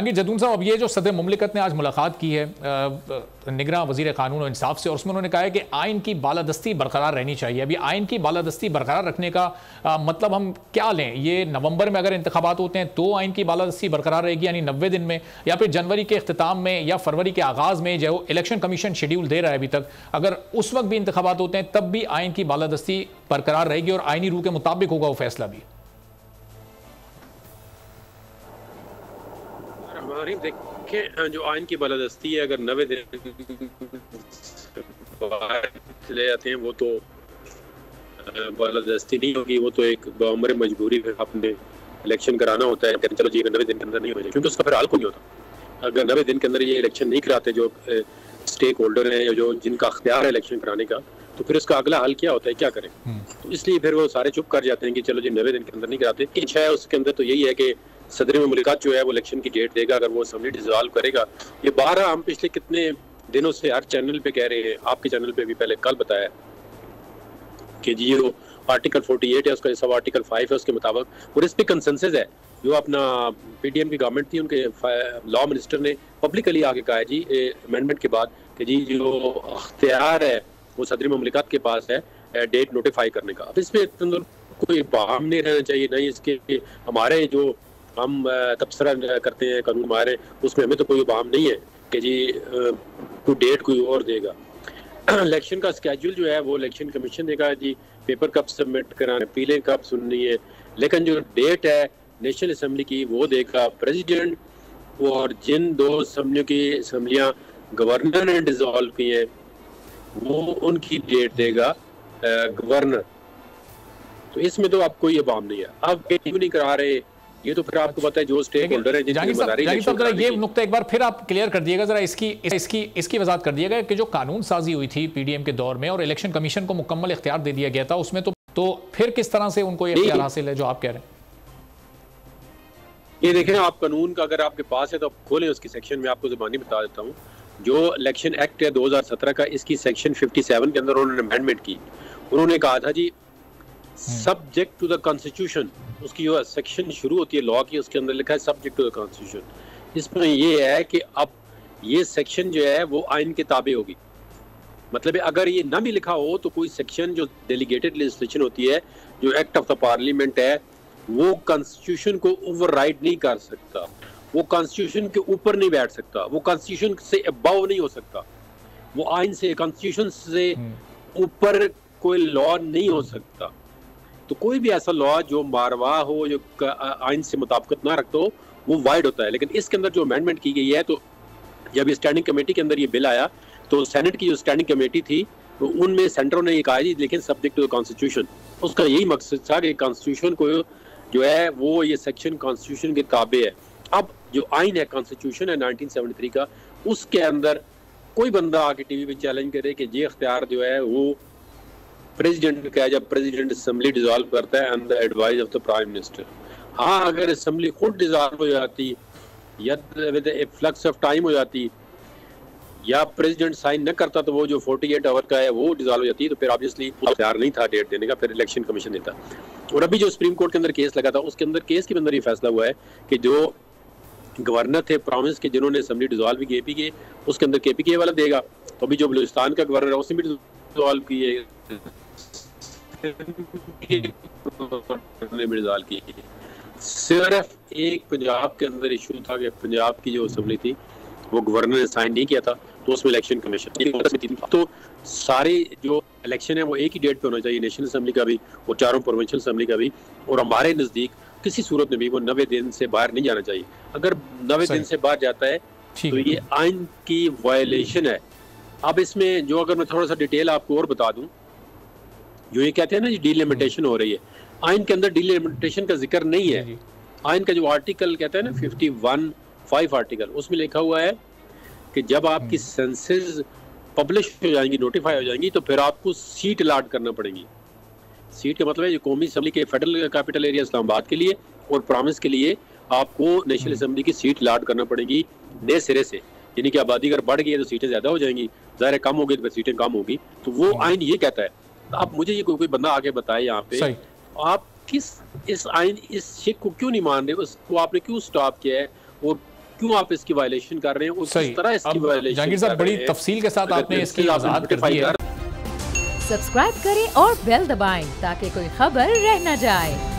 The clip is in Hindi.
जदून साहब, अब ये जो सदर मुमलिकत ने आज मुलाकात की है निगरान वज़ीर क़ानून और इंसाफ से, और उसमें उन्होंने कहा है कि आइन की बालादस्ती बरकरार रहनी चाहिए। अभी आइन की बालादस्ती बरकरार रखने का मतलब हम क्या लें? ये नवंबर में अगर इंतखाबात होते हैं तो आइन की बालादस्ती बरकरार रहेगी, यानी 90 दिन में, या फिर जनवरी के अख्ताम में या फरवरी के आगाज़ में, जो इलेक्शन कमीशन शेड्यूल दे रहा है अभी तक, अगर उस वक्त भी इंतखाबात होते हैं तब भी आइन की बालादस्ती बरकरार रहेगी और आइनी रूह के मुताबिक होगा वो फैसला भी? हमारी देखें, जो आइन की बालादस्ती है, अगर 90 दिन चले जाते हैं वो तो बालादस्ती नहीं होगी, वो तो एक बामर मजबूरी है, आपने इलेक्शन कराना होता है, चलो जी 90 दिन के अंदर नहीं हो जाए, क्योंकि उसका फिर हाल कोई नहीं होता। अगर 90 दिन के अंदर ये इलेक्शन नहीं कराते जो स्टेक होल्डर हैं, जो जिनका अख्तियार है इलेक्शन कराने का, तो फिर उसका अगला हल क्या होता है, क्या करें? तो इसलिए फिर वो सारे चुप कर जाते हैं कि चलो जी 90 दिन के अंदर नहीं कराते। इच्छा है उसके अंदर तो यही है कि सदर मुमलिकत जो है वो इलेक्शन की डेट देगा, अगर वो असेंबली डिसॉल्व करेगा। ये 12 हम पिछले कितने दिनों से हर चैनल पे कह रहे हैं, आपके चैनल पे भी पहले कल बताया कि जी वो आर्टिकल 48 है, उसका सब आर्टिकल 5 है, उसके मुताबिक, और इस पे कंसेंसस है। जो अपना पीडीएम की गवर्नमेंट थी, उनके लॉ मिनिस्टर ने पब्लिकली आगे कहा है जी अमेंडमेंट के बाद कि जी जो अख्तियार है वो सदर मुमलिकत के पास है डेट नोटिफाई करने का। अब इसमें कोई बहाम नहीं रहना चाहिए, नहीं इसके हमारे जो हम तबसरा करते हैं कानून हमारे, उसमें हमें तो कोई बहाम नहीं है कि जी कोई डेट कोई और देगा। इलेक्शन का स्केड्यूल जो है वो इलेक्शन कमीशन देगा जी, पेपर कब सबमिट कराना, अपीलें कब सुननी है, लेकिन जो डेट है नेशनल असम्बली की वो देगा प्रेसिडेंट, और जिन 2 असम्बलियों की असम्बलियाँ गवर्नर ने डिसॉल्व की हैं वो उनकी डेट देगा गवर्नर। तो इसमें तो आपको ये बाम नहीं है। आप क्यों नहीं करा रहे, ये तो फिर आपको पता है जो स्टेक होल्डर है ये नुक्ता एक बार फिर आप क्लियर कर दिएगा जरा, इसकी वजाहत कर दिएगा कि जो कानून साजी हुई थी पीडीएम के दौर में और इलेक्शन कमीशन को मुकम्मल इख्तियार दे दिया गया था, उसमें तो फिर किस तरह से उनको ये इख्तियार हासिल है जो आप कह रहे हैं? ये देखें, आप कानून का अगर आपके पास है तो आप खोलें, उसकी सेक्शन में आपको ज़बानी बता देता हूँ। जो इलेक्शन एक्ट है 2017 का, इसकी सेक्शन 57 के अंदर उन्होंने अमेंडमेंट की। उन्होंने कहा था जी सब्जेक्ट टू द कॉन्स्टिट्यूशन, उसकी जो सेक्शन शुरू होती है लॉ की, उसके अंदर लिखा है सब्जेक्ट टू द कॉन्स्टिट्यूशन। इसमें ये है कि अब ये सेक्शन जो है वो आइन के ताबे होगी। मतलब अगर ये ना भी लिखा हो तो कोई सेक्शन जो डेलीगेटेड लेजिस्लेशन होती है, जो एक्ट ऑफ द पार्लियामेंट है, वो कॉन्स्टिट्यूशन को ओवरराइड नहीं कर सकता, वो कॉन्स्टिट्यूशन के ऊपर नहीं बैठ सकता, वो कॉन्स्टिट्यूशन से अबव नहीं हो सकता, वो आइन से, कॉन्स्टिट्यूशन से ऊपर कोई लॉ नहीं हो सकता। तो कोई भी ऐसा लॉ जो मारवा हो, जो आइन से मुताबिकत ना रखता हो, वो वाइड होता है। लेकिन इसके अंदर जो अमेंडमेंट की गई है, तो जब स्टैंडिंग कमेटी के अंदर ये बिल आया तो सेनेट की जो स्टैंडिंग कमेटी थी तो उनमें सेंटरों ने ये कहा जी लेकिन सब्जेक्ट टू द कॉन्स्टिट्यूशन। उसका यही मकसद था कि कॉन्स्टिट्यूशन को जो है वो ये सेक्शन कॉन्स्टिट्यूशन के ताबे है। अब जो आइन है, कॉन्स्टिट्यूशन है 1973 का, उसके अंदर कोई बंदा आके टीवी पे चैलेंज करे कि ये अख्तियार जो है वो प्रेसिडेंट का है, जब प्रेसिडेंट असेंबली डिसॉल्व करता है on the advice of the prime minister. हाँ, अगर असेंबली खुद डिसॉल्व हो जाती या with A flux of time हो जाती या प्रेसिडेंट साइन न करता तो वो जो 48 आवर का है वो डिसॉल्व हो जाती, तो फिर ऑब्वियसली तैयार नहीं था डेट देने का, फिर इलेक्शन कमीशन देता। और अभी जो सुप्रीम कोर्ट के अंदर केस लगा था, उसके अंदर केस के अंदर ये फैसला हुआ है कि जो गवर्नर थे प्रॉमिस के, जिन्होंने असेंबली डिसॉल्व की केपीके, उसके अंदर केपीके वाला देगा। तो अभी जो बलूचिस्तान का गवर्नर है उसने भी डिसॉल्व की है, सिर्फ एक पंजाब के अंदर इशू था कि पंजाब की जो असेंबली थी वो गवर्नर ने साइन नहीं किया था, तो उसमें इलेक्शन कमीशन। तो सारे जो इलेक्शन है वो एक ही डेट पे होना चाहिए, नेशनल असेंबली का भी और 4 प्रोविंशियल असेंबली का भी। और हमारे नज़दीक किसी सूरत में भी वो 90 दिन से बाहर नहीं जाना चाहिए। अगर 90 दिन से बाहर जाता है तो ये आइन की वायलेशन है। अब इसमें जो अगर मैं थोड़ा सा डिटेल आपको और बता दूं, जो ये कहते हैं ना डिलिमिटेशन हो रही है, आइन के अंदर डिलिमिटेशन का जिक्र नहीं है। आइन का जो आर्टिकल कहता है ना 51(5) आर्टिकल, उसमें लिखा हुआ है कि जब आपकी सेंसेस पब्लिश हो जाएंगी, नोटिफाई हो जाएंगी, तो फिर आपको सीट अलॉट करना पड़ेगी। सीट का मतलब है जो कौमी असम्बली के फेडरल कैपिटल एरिया इस्लामाबाद के लिए और प्रॉमिस के लिए आपको नेशनल असम्बली की सीट अलॉट करना पड़ेगी नए सिरे से। यानी कि आबादी अगर बढ़ गई है तो सीटें ज़्यादा हो जाएंगी, ज़ाहिर कम होगी तो फिर सीटें कम होगी। तो वो आइन ये कहता है। आप मुझे ये कोई बंदा आगे बताए यहाँ पे, आप किस इस आइन इस शेख को क्यों नहीं मान रहे, उसको आपने क्यों स्टॉप किया है? और क्यों आप इसकी वायलेशन कर रहे हैं और किस तरह इसकी वायलेशन। जहांगीर साहब बड़ी तफसील के साथ आपने इसकी वजाहत कर दी है। सब्सक्राइब करें और बेल दबाएं ताकि कोई खबर रह न जाए।